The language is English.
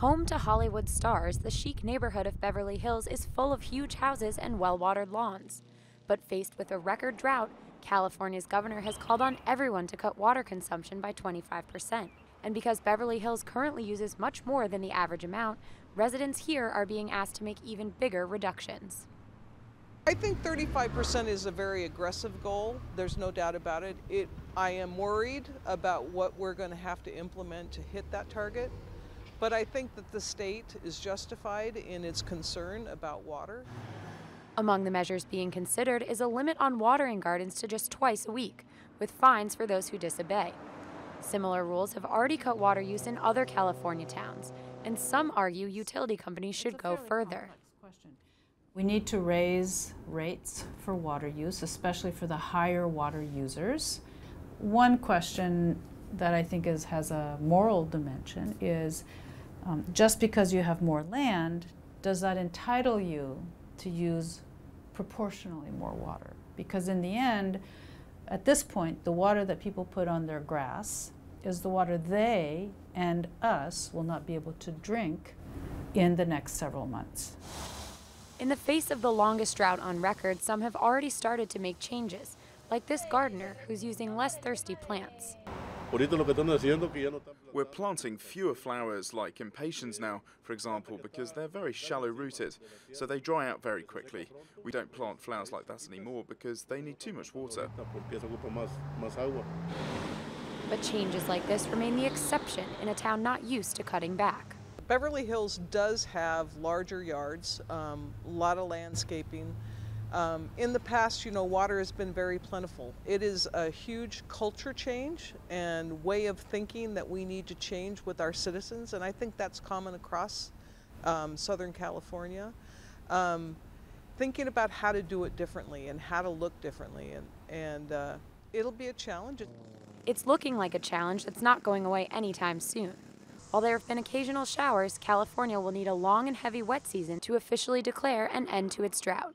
Home to Hollywood stars, the chic neighborhood of Beverly Hills is full of huge houses and well-watered lawns. But faced with a record drought, California's governor has called on everyone to cut water consumption by 25%. And because Beverly Hills currently uses much more than the average amount, residents here are being asked to make even bigger reductions. I think 35% is a very aggressive goal. There's no doubt about it. I am worried about what we're going to have to implement to hit that target. But I think that the state is justified in its concern about water. Among the measures being considered is a limit on watering gardens to just twice a week, with fines for those who disobey. Similar rules have already cut water use in other California towns, and some argue utility companies should go further. We need to raise rates for water use, especially for the higher water users. One question that I think has a moral dimension is, just because you have more land, does that entitle you to use proportionally more water? Because in the end, at this point, the water that people put on their grass is the water they and us will not be able to drink in the next several months. In the face of the longest drought on record, some have already started to make changes, like this gardener who's using less thirsty plants. We're planting fewer flowers like impatiens now, for example, because they're very shallow rooted, so they dry out very quickly. We don't plant flowers like that anymore because they need too much water. But changes like this remain the exception in a town not used to cutting back. Beverly Hills does have larger yards, a lot of landscaping. In the past, water has been very plentiful. It is a huge culture change and way of thinking that we need to change with our citizens, and I think that's common across Southern California. Thinking about how to do it differently and how to look differently, and it'll be a challenge. It's looking like a challenge that's not going away anytime soon. While there have been occasional showers, California will need a long and heavy wet season to officially declare an end to its drought.